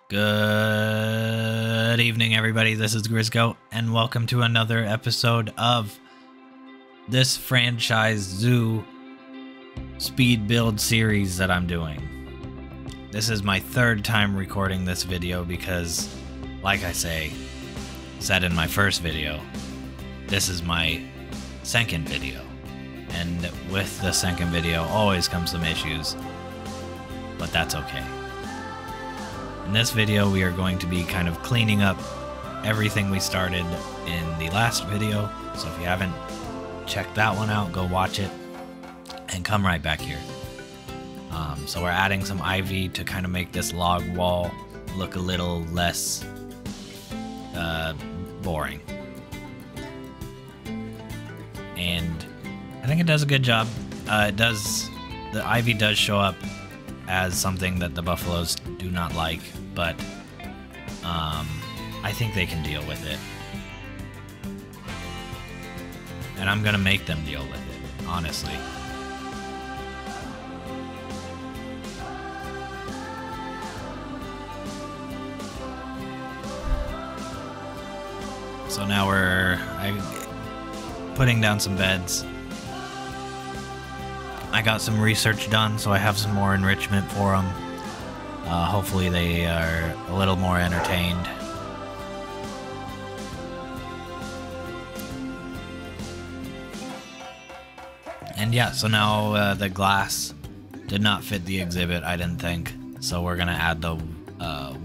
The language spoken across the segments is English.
Good evening, everybody. This is Grisco, and welcome to another episode of this franchise zoo speed build series that I'm doing. This is my third time recording this video because, like I said in my first video, this is my second video. And with the second video always comes some issues, but that's okay. In this video, we are going to be kind of cleaning up everything we started in the last video. So if you haven't checked that one out, go watch it and come right back here. So we're adding some ivy to kind of make this log wall look a little less boring. And I think it does a good job. The ivy does show up as something that the buffaloes do not like, but I think they can deal with it. And I'm gonna make them deal with it, honestly. So now I'm putting down some beds. I got some research done, so I have some more enrichment for them. Hopefully they are a little more entertained. And yeah, so now the glass did not fit the exhibit, I didn't think. So we're gonna add the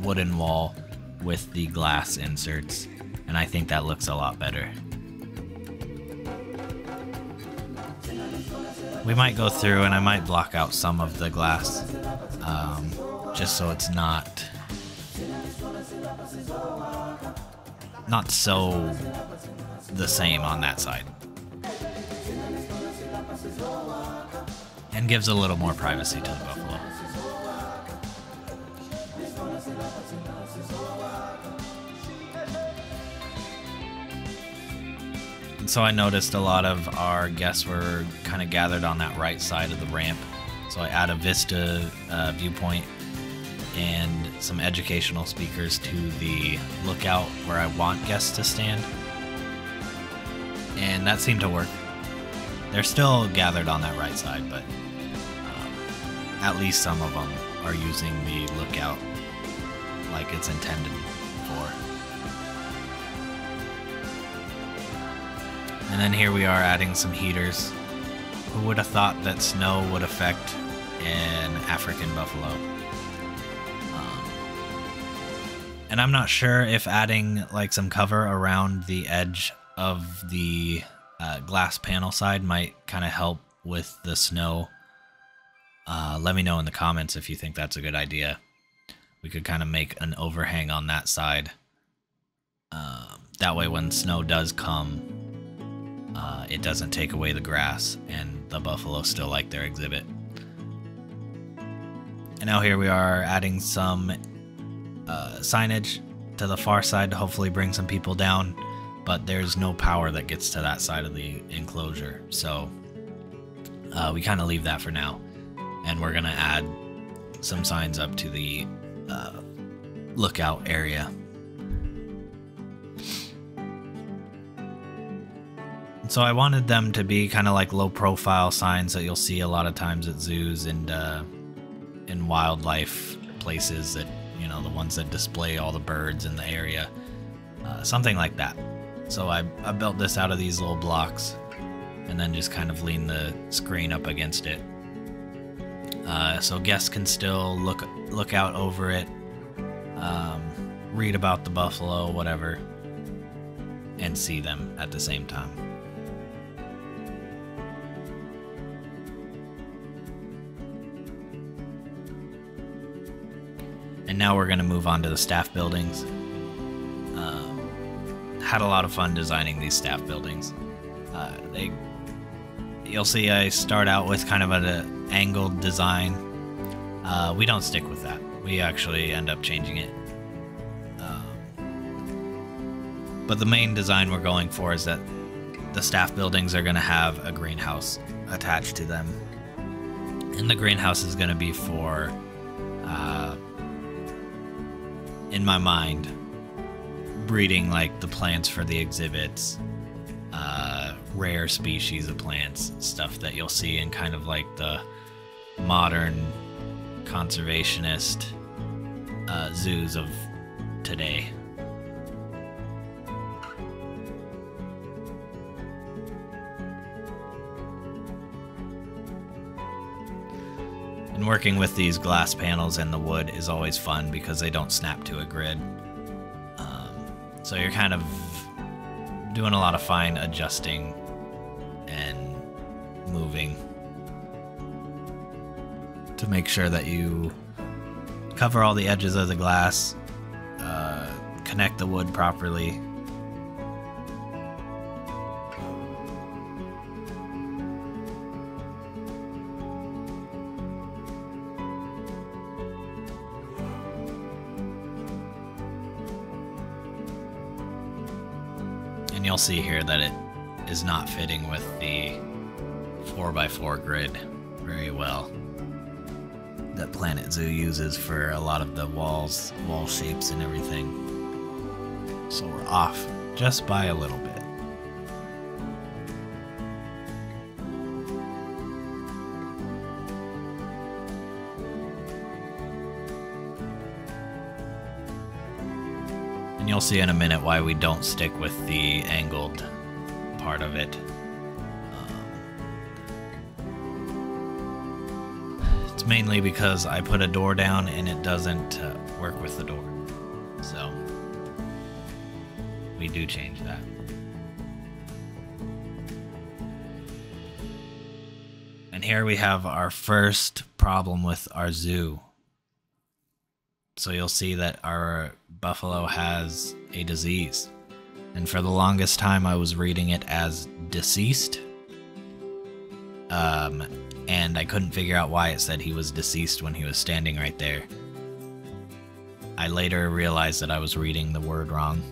wooden wall with the glass inserts. And I think that looks a lot better. We might go through and I might block out some of the glass, just so it's not so the same on that side. And gives a little more privacy to the buffalo. So I noticed a lot of our guests were kind of gathered on that right side of the ramp. So I add a vista viewpoint and some educational speakers to the lookout where I want guests to stand. And that seemed to work. They're still gathered on that right side, but at least some of them are using the lookout like it's intended for. And then here we are adding some heaters. Who would have thought that snow would affect an African buffalo? And I'm not sure if adding like some cover around the edge of the glass panel side might kind of help with the snow. Let me know in the comments if you think that's a good idea. We could kind of make an overhang on that side. That way when snow does come, it doesn't take away the grass, and the buffalo still like their exhibit. And now here we are adding some signage to the far side to hopefully bring some people down, but there's no power that gets to that side of the enclosure, so we kind of leave that for now. And we're gonna add some signs up to the lookout area. So I wanted them to be kind of like low-profile signs that you'll see a lot of times at zoos and in wildlife places, that, you know, the ones that display all the birds in the area, something like that. So I built this out of these little blocks, and then just kind of lean the screen up against it, so guests can still look out over it, read about the buffalo, whatever, and see them at the same time. And now we're going to move on to the staff buildings. Had a lot of fun designing these staff buildings. You'll see I start out with kind of an angled design. We don't stick with that. We actually end up changing it. But the main design we're going for is that the staff buildings are going to have a greenhouse attached to them. And the greenhouse is going to be for in my mind, breeding like the plants for the exhibits, rare species of plants, stuff that you'll see in kind of like the modern conservationist zoos of today. And working with these glass panels and the wood is always fun because they don't snap to a grid. So you're kind of doing a lot of fine adjusting and moving to make sure that you cover all the edges of the glass, connect the wood properly. And you'll see here that it is not fitting with the 4x4 grid very well that planetzoo uses for a lot of the wall shapes and everything. So we're off just by a little bit. And you'll see in a minute why we don't stick with the angled part of it. It's mainly because I put a door down and it doesn't work with the door. So we do change that. And here we have our first problem with our zoo. So you'll see that our buffalo has a disease. And for the longest time I was reading it as deceased. And I couldn't figure out why it said he was deceased when he was standing right there. I later realized that I was reading the word wrong.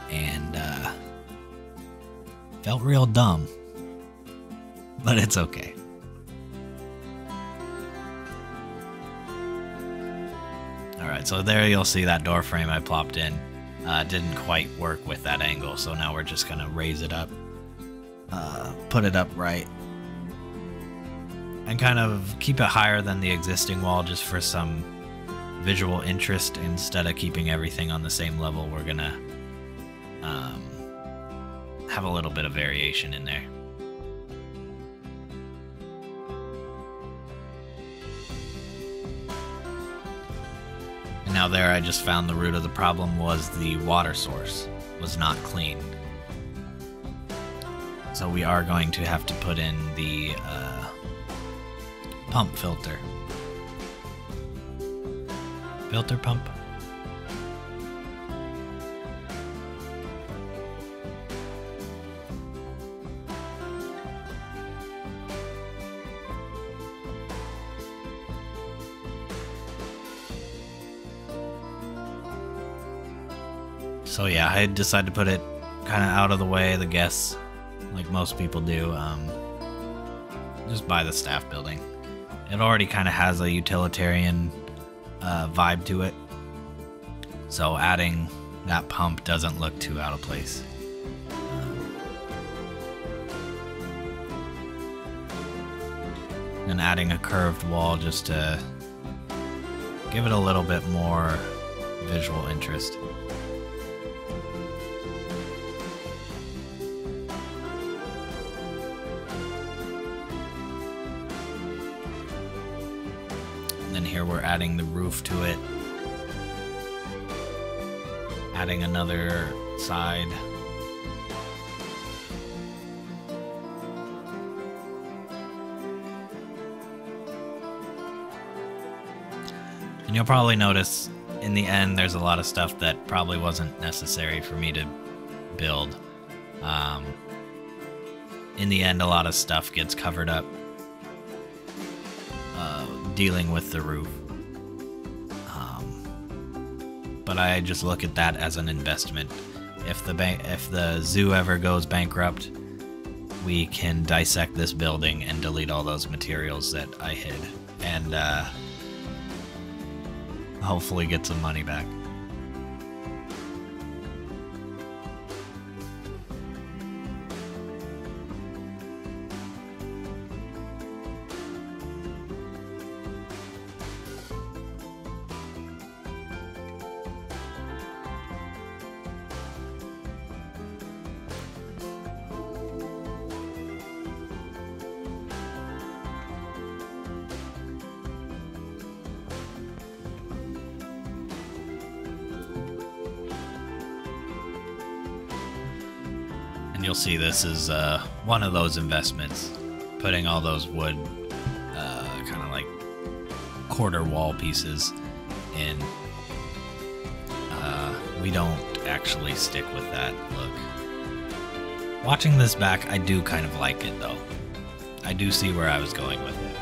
And felt real dumb. But it's okay. Alright, so there you'll see that door frame I plopped in. Didn't quite work with that angle, so now we're just gonna raise it up. Put it up right. And kind of keep it higher than the existing wall just for some visual interest. Instead of keeping everything on the same level, we're gonna have a little bit of variation in there. And now there I just found the root of the problem was the water source was not clean. So we are going to have to put in the pump filter. Filter pump? So yeah, I decided to put it kind of out of the way of the guests, like most people do, just by the staff building. It already kind of has a utilitarian vibe to it, so adding that pump doesn't look too out of place. And adding a curved wall just to give it a little bit more visual interest. And here we're adding the roof to it, adding another side. And you'll probably notice in the end there's a lot of stuff that probably wasn't necessary for me to build. In the end, a lot of stuff gets covered up dealing with the roof. But I just look at that as an investment. If the zoo ever goes bankrupt, we can dissect this building and delete all those materials that I hid. And hopefully get some money back. You'll see this is one of those investments, putting all those wood kind of like quarter wall pieces in. We don't actually stick with that look. Watching this back, I do kind of like it though. I do see where I was going with it.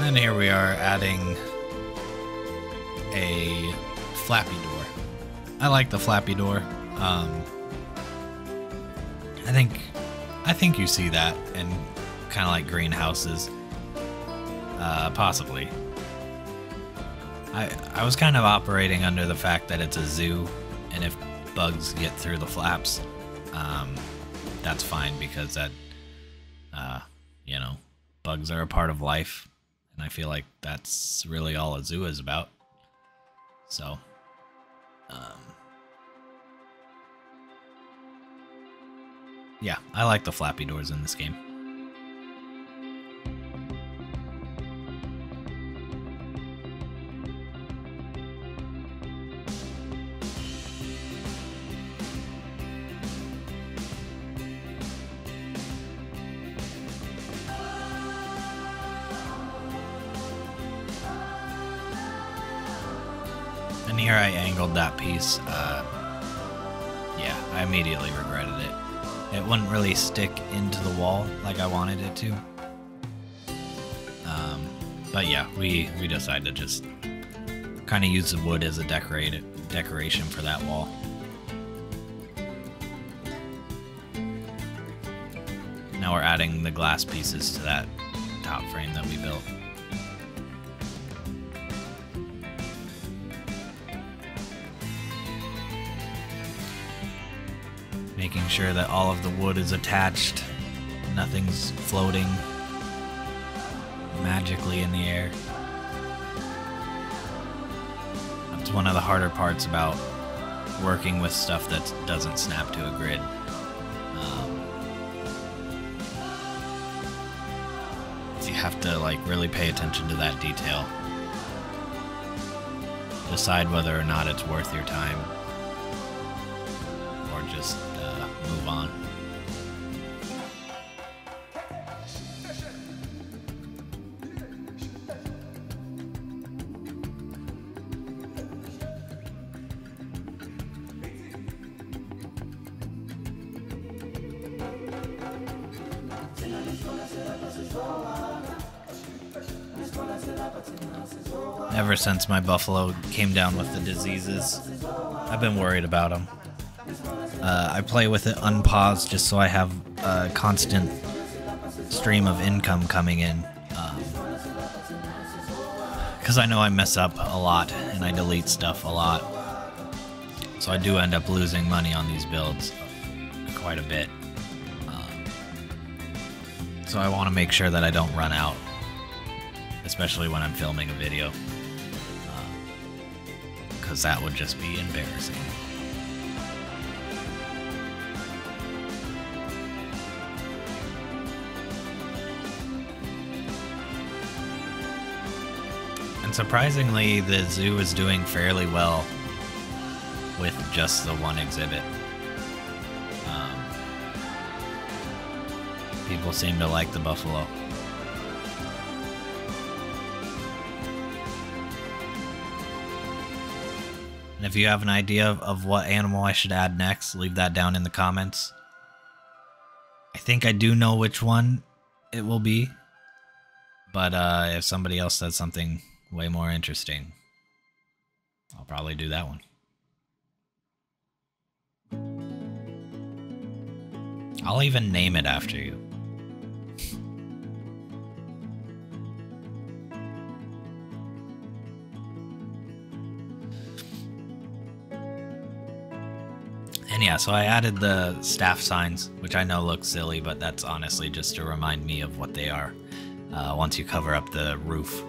And here we are adding a flappy door. I like the flappy door. I think you see that in kind of like greenhouses, possibly. I was kind of operating under the fact that it's a zoo, and if bugs get through the flaps, that's fine because that, you know, bugs are a part of life. And I feel like that's really all a zoo is about. So, yeah, I like the flappy doors in this game. And here I angled that piece. Yeah, I immediately regretted it. It wouldn't really stick into the wall like I wanted it to. But yeah, we decided to just kind of use the wood as a decoration for that wall. Now we're adding the glass pieces to that top frame that we built. Making sure that all of the wood is attached, nothing's floating magically in the air. That's one of the harder parts about working with stuff that doesn't snap to a grid. You have to like really pay attention to that detail. Decide whether or not it's worth your time, or just move on. Ever since my buffalo came down with the diseases, I've been worried about them. I play with it unpaused just so I have a constant stream of income coming in. Because I know I mess up a lot and I delete stuff a lot. So I do end up losing money on these builds quite a bit. So I want to make sure that I don't run out, especially when I'm filming a video. Because that would just be embarrassing. And surprisingly, the zoo is doing fairly well with just the one exhibit. People seem to like the buffalo. And if you have an idea of what animal I should add next, leave that down in the comments. I think I do know which one it will be. But if somebody else says something way more interesting. I'll probably do that one. I'll even name it after you. And yeah, so I added the staff signs, which I know looks silly, but that's honestly just to remind me of what they are. Once you cover up the roof,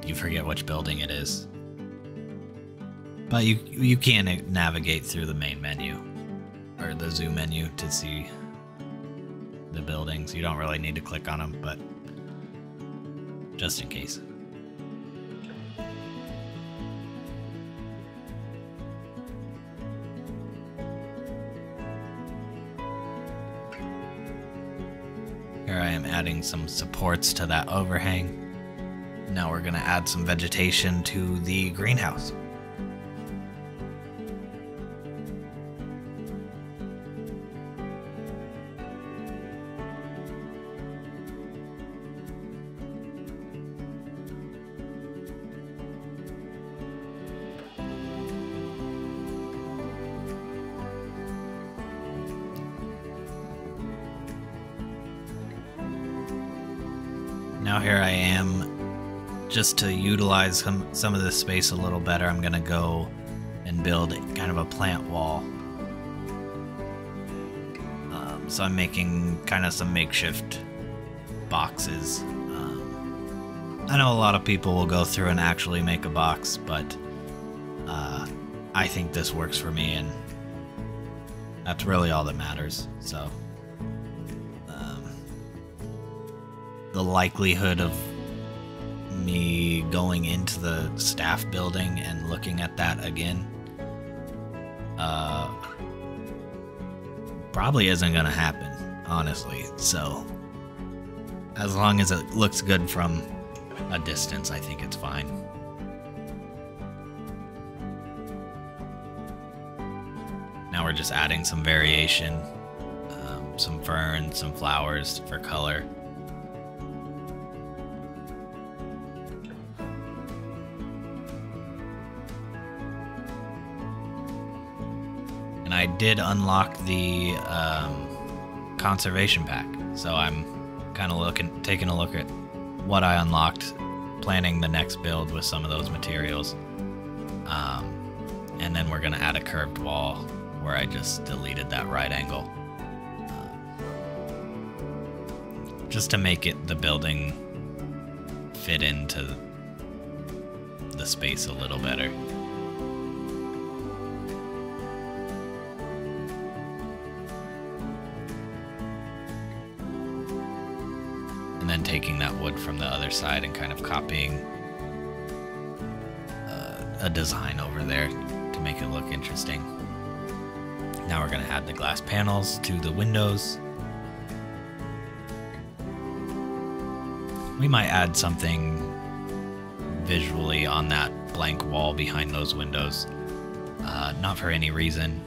you forget which building it is. But you can navigate through the main menu, or the zoo menu, to see the buildings. You don't really need to click on them, but just in case. Here I am adding some supports to that overhang. Now we're going to add some vegetation to the greenhouse. Now here I am, just to utilize some of this space a little better, I'm gonna go and build kind of a plant wall. So I'm making kind of some makeshift boxes. I know a lot of people will go through and actually make a box, but I think this works for me, and that's really all that matters. So the likelihood of me going into the staff building and looking at that again probably isn't gonna happen, honestly. So as long as it looks good from a distance, I think it's fine. Now we're just adding some variation, some ferns, some flowers for color. And I did unlock the conservation pack, so I'm kind of taking a look at what I unlocked, planning the next build with some of those materials. And then we're gonna add a curved wall where I just deleted that right angle, just to make the building fit into the space a little better. And then taking that wood from the other side and kind of copying a design over there to make it look interesting. Now we're going to add the glass panels to the windows. We might add something visually on that blank wall behind those windows. Not for any reason,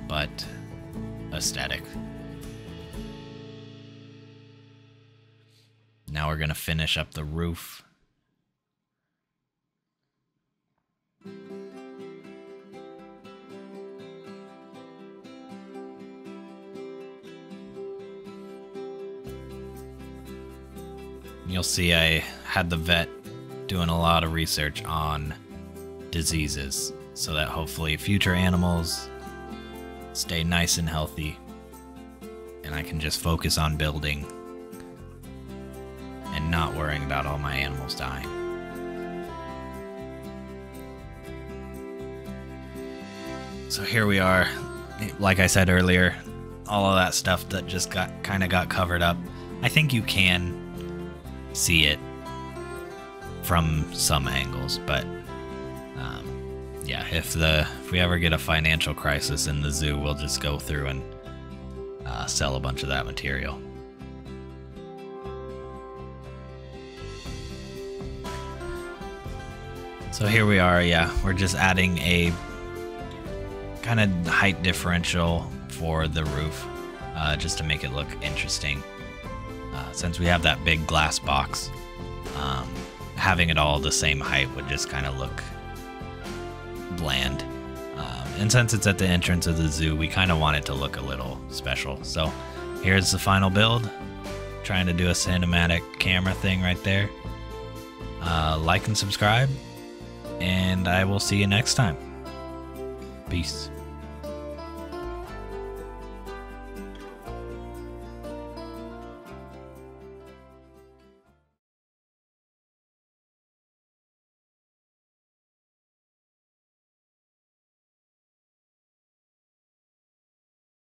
but aesthetic. Now we're going to finish up the roof. You'll see I had the vet doing a lot of research on diseases so that hopefully future animals stay nice and healthy and I can just focus on building and not worrying about all my animals dying. So here we are. Like I said earlier, all of that stuff that just kind of got covered up. I think you can see it from some angles, but yeah, if we ever get a financial crisis in the zoo, we'll just go through and sell a bunch of that material. So here we are, yeah, we're just adding a kind of height differential for the roof, just to make it look interesting. Since we have that big glass box, having it all the same height would just kind of look bland. And since it's at the entrance of the zoo, we kind of want it to look a little special. So here's the final build. Trying to do a cinematic camera thing right there. Like and subscribe, and I will see you next time. Peace.